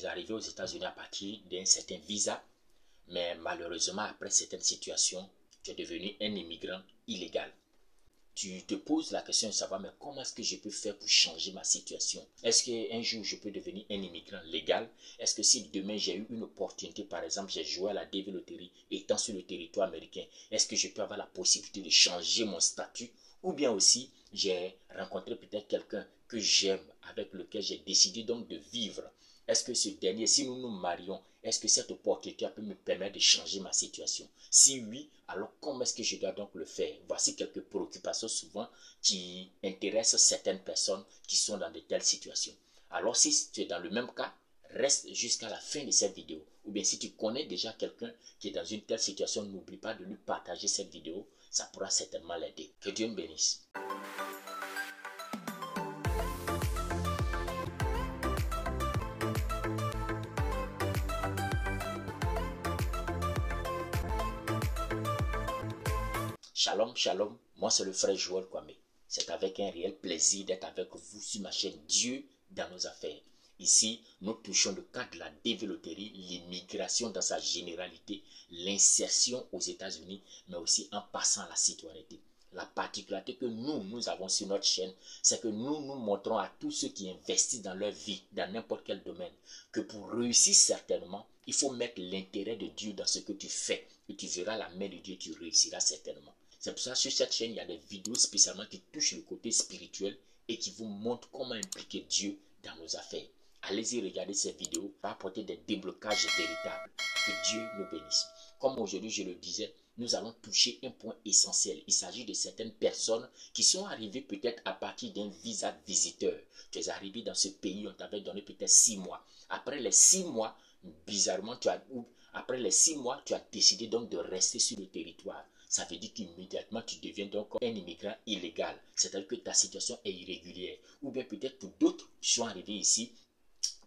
es arrivé aux États-Unis à partir d'un certain visa, mais malheureusement, après certaines situations, tu es devenu un immigrant illégal. Tu te poses la question de savoir, mais comment est-ce que je peux faire pour changer ma situation? Est-ce qu'un jour, je peux devenir un immigrant légal? Est-ce que si demain, j'ai eu une opportunité, par exemple, j'ai joué à la DV Loterie étant sur le territoire américain, est-ce que je peux avoir la possibilité de changer mon statut? Ou bien aussi, j'ai rencontré peut-être quelqu'un que j'aime, avec lequel j'ai décidé donc de vivre. Est-ce que ce dernier, si nous nous marions, est-ce que cette opportunité peut me permettre de changer ma situation? Si oui, alors comment est-ce que je dois donc le faire? Voici quelques préoccupations souvent qui intéressent certaines personnes qui sont dans de telles situations. Alors si tu es dans le même cas, reste jusqu'à la fin de cette vidéo. Ou bien si tu connais déjà quelqu'un qui est dans une telle situation, n'oublie pas de lui partager cette vidéo. Ça pourra certainement l'aider. Que Dieu me bénisse. Shalom, shalom, moi c'est le frère Joël Kwame. C'est avec un réel plaisir d'être avec vous sur ma chaîne Dieu dans nos affaires. Ici, nous touchons le cas de la DV Loterie, l'immigration dans sa généralité, l'insertion aux États-Unis, mais aussi en passant à la citoyenneté. La particularité que nous avons sur notre chaîne, c'est que nous montrons à tous ceux qui investissent dans leur vie, dans n'importe quel domaine, que pour réussir certainement, il faut mettre l'intérêt de Dieu dans ce que tu fais. Et tu verras la main de Dieu, tu réussiras certainement. C'est pour ça que sur cette chaîne, il y a des vidéos spécialement qui touchent le côté spirituel et qui vous montrent comment impliquer Dieu dans nos affaires. Allez-y regarder ces vidéos pour apporter des déblocages véritables. Que Dieu nous bénisse. Comme aujourd'hui je le disais, nous allons toucher un point essentiel. Il s'agit de certaines personnes qui sont arrivées peut-être à partir d'un visa visiteur. Tu es arrivé dans ce pays, on t'avait donné peut-être 6 mois. Après les 6 mois, bizarrement, après les 6 mois, tu as décidé donc de rester sur le territoire. Ça veut dire qu'immédiatement, tu deviens donc un immigrant illégal. C'est-à-dire que ta situation est irrégulière. Ou bien peut-être pour d'autres qui sont arrivés ici,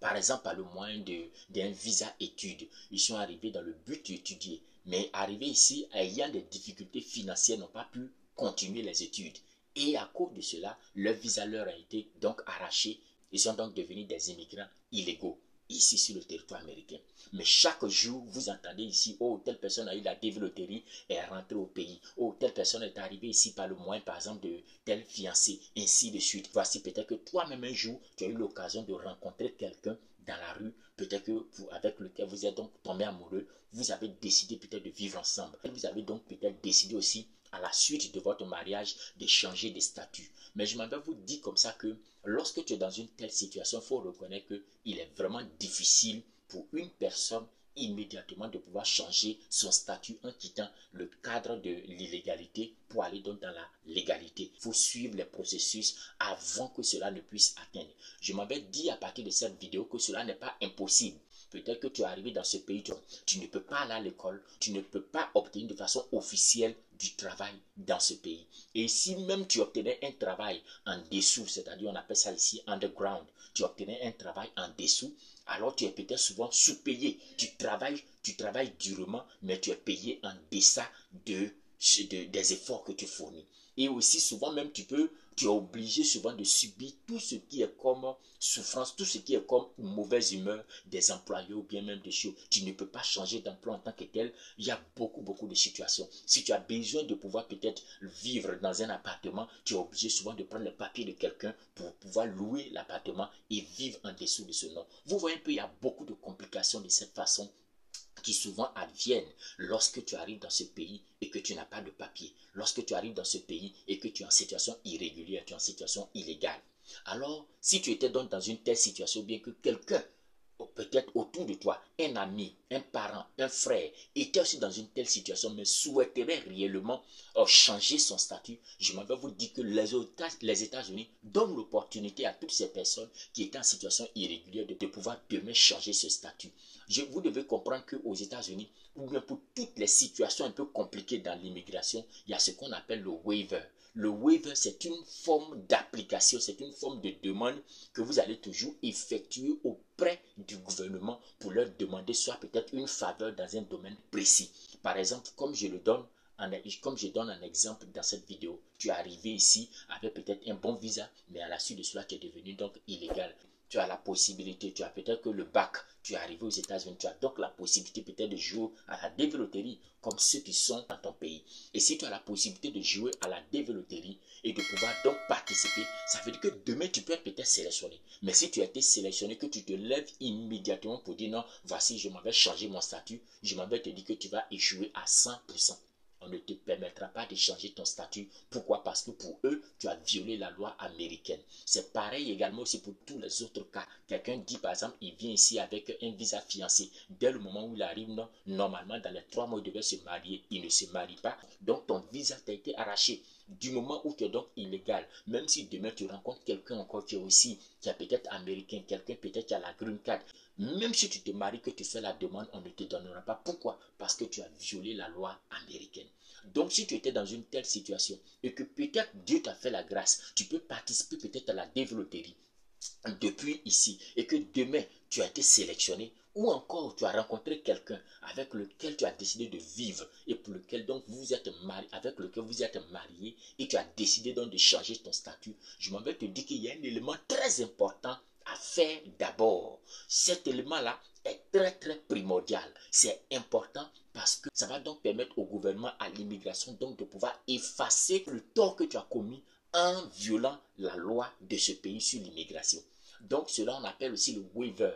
par exemple par le moyen d'un visa études. Ils sont arrivés dans le but d'étudier. Mais arrivés ici, ayant des difficultés financières, n'ont pas pu continuer les études. Et à cause de cela, leur visa leur a été donc arraché. Ils sont donc devenus des immigrants illégaux ici sur le territoire américain. Mais chaque jour, vous entendez ici, oh, telle personne a eu la DV Loterie et est rentrée au pays. Oh, telle personne est arrivée ici par le moyen, par exemple, de tel fiancé, ainsi de suite. Voici peut-être que toi-même un jour, tu as eu l'occasion de rencontrer quelqu'un dans la rue, peut-être que avec lequel vous êtes donc tombé amoureux, vous avez décidé peut-être de vivre ensemble. Vous avez donc peut-être décidé aussi, à la suite de votre mariage, de changer de statut. Mais je m'en vais vous dire comme ça que lorsque tu es dans une telle situation, il faut reconnaître qu'il est vraiment difficile pour une personne immédiatement de pouvoir changer son statut en quittant le cadre de l'illégalité pour aller donc dans la légalité. Il faut suivre les processus avant que cela ne puisse atteindre. Je m'avais dit à partir de cette vidéo que cela n'est pas impossible. Peut-être que tu es arrivé dans ce pays, tu ne peux pas aller à l'école, tu ne peux pas obtenir de façon officielle du travail dans ce pays. Et si même tu obtenais un travail en dessous, c'est-à-dire on appelle ça ici underground, tu obtenais un travail en dessous, alors tu es peut-être souvent sous-payé. Tu travailles durement, mais tu es payé en deçà des efforts que tu fournis. Et aussi souvent même tu es obligé souvent de subir tout ce qui est comme souffrance, tout ce qui est comme mauvaise humeur des employés ou bien même des choses. Tu ne peux pas changer d'emploi en tant que tel. Il y a beaucoup de situations. Si tu as besoin de pouvoir peut-être vivre dans un appartement, tu es obligé souvent de prendre les papiers de quelqu'un pour pouvoir louer l'appartement et vivre en dessous de ce nom. Vous voyez un peu, il y a beaucoup de complications de cette façon qui souvent adviennent lorsque tu arrives dans ce pays et que tu n'as pas de papier. Lorsque tu arrives dans ce pays et que tu es en situation irrégulière, tu es en situation illégale. Alors, si tu étais donc dans une telle situation, bien que quelqu'un, peut-être autour de toi, un ami, un parent, un frère, était aussi dans une telle situation, mais souhaiterait réellement changer son statut, je m'en vais vous dire que les États-Unis donnent l'opportunité à toutes ces personnes qui étaient en situation irrégulière de pouvoir demain changer ce statut. Vous devez comprendre qu'aux États-Unis, ou bien pour toutes les situations un peu compliquées dans l'immigration, il y a ce qu'on appelle le waiver. Le waiver, c'est une forme d'application, c'est une forme de demande que vous allez toujours effectuer auprès du gouvernement pour leur demander soit peut-être une faveur dans un domaine précis. Par exemple, comme je donne un exemple dans cette vidéo, tu es arrivé ici avec peut-être un bon visa, mais à la suite de cela, tu es devenu donc illégal. tu as la possibilité, tu as peut-être que le bac, tu es arrivé aux États-Unis, tu as donc la possibilité peut-être de jouer à la développerie comme ceux qui sont dans ton pays. Et si tu as la possibilité de jouer à la développerie et de pouvoir donc participer, ça veut dire que demain tu peux être peut-être sélectionné. Mais si tu as été sélectionné, que tu te lèves immédiatement pour dire non, voici, je m'en vais changer mon statut, je m'en vais te dire que tu vas échouer à 100%. On ne te permettra pas de changer ton statut. Pourquoi? Parce que pour eux, tu as violé la loi américaine. C'est pareil également aussi pour tous les autres cas. Quelqu'un dit par exemple, il vient ici avec un visa fiancé. Dès le moment où il arrive, non, normalement dans les 3 mois, il devait se marier. Il ne se marie pas. Donc ton visa t'a été arraché. Du moment où tu es donc illégal, même si demain tu rencontres quelqu'un encore qui est aussi, qui est peut-être américain, quelqu'un peut-être qui a la green card, même si tu te maries, que tu fais la demande, on ne te donnera pas. Pourquoi? Parce que tu as violé la loi américaine. Donc si tu étais dans une telle situation et que peut-être Dieu t'a fait la grâce, tu peux participer peut-être à la développerie depuis ici et que demain tu as été sélectionné ou encore tu as rencontré quelqu'un avec lequel tu as décidé de vivre et pour lequel donc vous êtes marié, avec lequel vous êtes marié et tu as décidé donc de changer ton statut, je m'en vais te dire qu'il y a un élément très important à faire d'abord. Cet élément-là est très très primordial. C'est important parce que ça va donc permettre au gouvernement, à l'immigration, donc de pouvoir effacer le tort que tu as commis en violant la loi de ce pays sur l'immigration. Donc cela on appelle aussi le waiver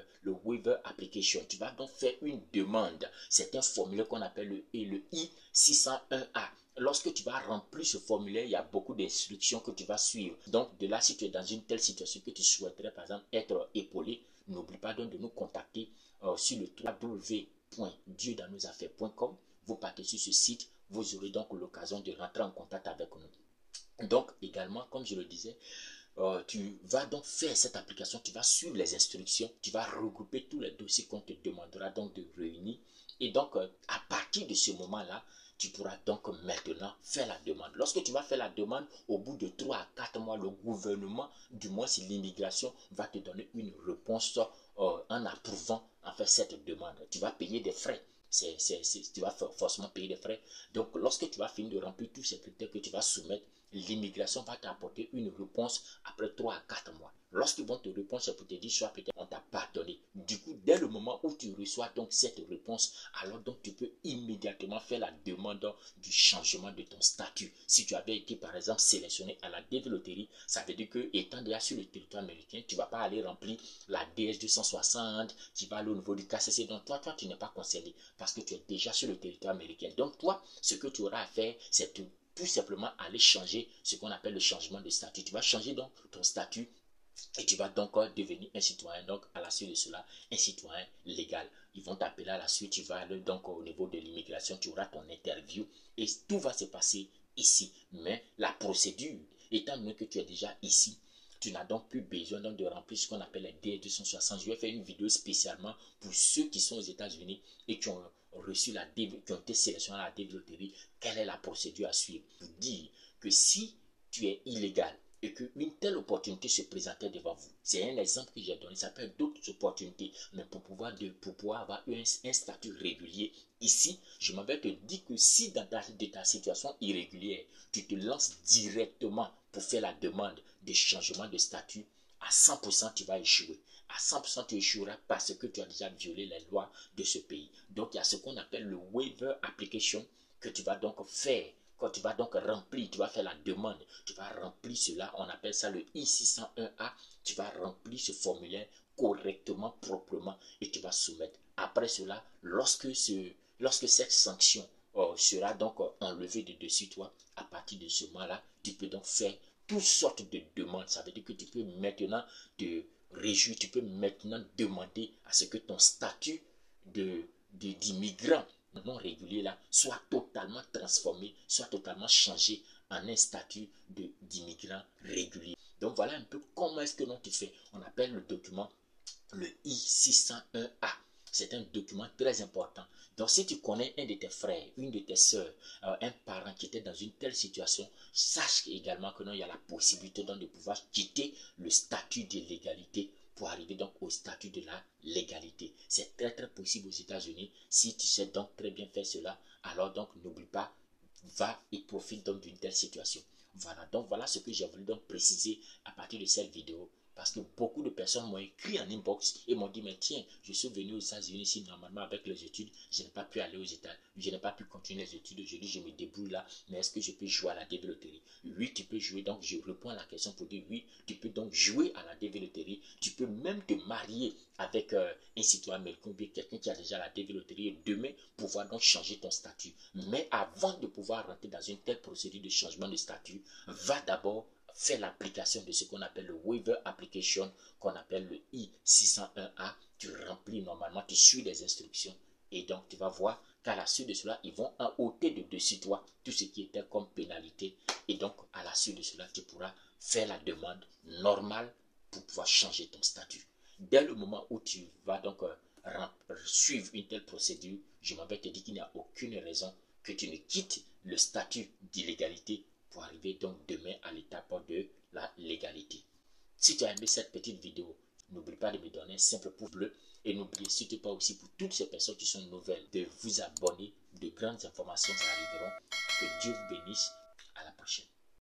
application. Tu vas donc faire une demande. C'est un formulaire qu'on appelle le I-601A. Lorsque tu vas remplir ce formulaire, il y a beaucoup d'instructions que tu vas suivre. Donc de là, si tu es dans une telle situation que tu souhaiterais par exemple être épaulé, n'oublie pas donc de nous contacter sur le www.dieudansnosaffaires.com. Vous partez sur ce site, vous aurez donc l'occasion de rentrer en contact avec nous. Donc également, comme je le disais, tu vas donc faire cette application, tu vas suivre les instructions, tu vas regrouper tous les dossiers qu'on te demandera donc de réunir. Et donc, à partir de ce moment-là, tu pourras donc maintenant faire la demande. Lorsque tu vas faire la demande, au bout de 3 à 4 mois, le gouvernement, du moins si l'immigration, va te donner une réponse en approuvant en fait cette demande. Tu vas payer des frais. Tu vas forcément payer des frais. Donc, lorsque tu vas finir de remplir tous ces critères que tu vas soumettre, l'immigration va t'apporter une réponse après 3 à 4 mois. Lorsqu'ils vont te répondre, c'est pour te dire soit peut-être on t'a pardonné. Du coup, dès le moment où tu reçois donc cette réponse, alors donc tu peux immédiatement faire la demande du changement de ton statut. Si tu avais été par exemple sélectionné à la développerie, ça veut dire que étant déjà sur le territoire américain, tu ne vas pas aller remplir la DS 260, tu vas aller au niveau du KCC. Donc toi, tu n'es pas concerné parce que tu es déjà sur le territoire américain. Donc toi, ce que tu auras à faire, c'est tout simplement aller changer ce qu'on appelle le changement de statut. Tu vas changer donc ton statut et tu vas donc devenir un citoyen, donc à la suite de cela, un citoyen légal. Ils vont t'appeler à la suite, tu vas aller donc au niveau de l'immigration, tu auras ton interview et tout va se passer ici. Mais la procédure, étant donné que tu es déjà ici, tu n'as donc plus besoin donc de remplir ce qu'on appelle les D260. Je vais faire une vidéo spécialement pour ceux qui sont aux États-Unis et qui ont reçu qui ont été sélectionnés à la développerie. Quelle est la procédure à suivre? Pour dire que si tu es illégal et qu'une telle opportunité se présentait devant vous, c'est un exemple que j'ai donné, ça peut être d'autres opportunités, mais pour pouvoir avoir un statut régulier ici, je m'en vais te dire que si dans ta situation irrégulière, tu te lances directement pour faire la demande de changement de statut, à 100% tu vas échouer. À 100% tu échoueras parce que tu as déjà violé les lois de ce pays. Donc il y a ce qu'on appelle le waiver application que tu vas donc faire. Quand tu vas donc remplir, tu vas faire la demande, tu vas remplir cela, on appelle ça le I-601A, tu vas remplir ce formulaire correctement, proprement et tu vas soumettre. Après cela, lorsque cette sanction sera donc enlevée de dessus toi, à partir de ce moment-là, tu peux donc faire toutes sortes de demandes. Ça veut dire que tu peux maintenant te réjouir, tu peux maintenant demander à ce que ton statut d'immigrant non régulier là soit totalement transformé, soit totalement changé en un statut d'immigrant régulier. Donc voilà un peu comment est-ce que l'on te fait. On appelle le document le I-601A. C'est un document très important. Donc si tu connais un de tes frères, une de tes soeurs, un parent qui était dans une telle situation, sache également que non, il y a la possibilité donc de pouvoir quitter le statut d'illégalité pour arriver donc au statut de la légalité. C'est très très possible aux États-Unis. Si tu sais donc très bien faire cela, alors donc n'oublie pas, va et profite donc d'une telle situation. Voilà, donc voilà ce que j'ai voulu donc préciser à partir de cette vidéo. Parce que beaucoup de personnes m'ont écrit en inbox et m'ont dit, mais tiens, je suis venu aux États-Unis ici, normalement avec les études, je n'ai pas pu aller aux États, je n'ai pas pu continuer les études. Aujourd'hui, je me débrouille là, mais est-ce que je peux jouer à la développerie? Oui, tu peux jouer. Donc, je réponds à la question pour dire oui, tu peux donc jouer à la développerie. Tu peux même te marier avec un citoyen américain ou bien quelqu'un qui a déjà la développerie et demain pouvoir donc changer ton statut. Mais avant de pouvoir rentrer dans une telle procédure de changement de statut, va d'abord faire l'application de ce qu'on appelle le waiver application, qu'on appelle le I-601A. Tu remplis normalement, tu suis les instructions et donc tu vas voir qu'à la suite de cela, ils vont ôter de dessus toi tout ce qui était comme pénalité. Et donc, à la suite de cela, tu pourras faire la demande normale pour pouvoir changer ton statut. Dès le moment où tu vas donc suivre une telle procédure, je m'en vais te dire qu'il n'y a aucune raison que tu ne quittes le statut d'illégalité pour arriver donc demain à l'étape de la légalité. Si tu as aimé cette petite vidéo, n'oublie pas de me donner un simple pouce bleu et n'oubliez surtout pas aussi pour toutes ces personnes qui sont nouvelles de vous abonner. De grandes informations arriveront. Que Dieu vous bénisse.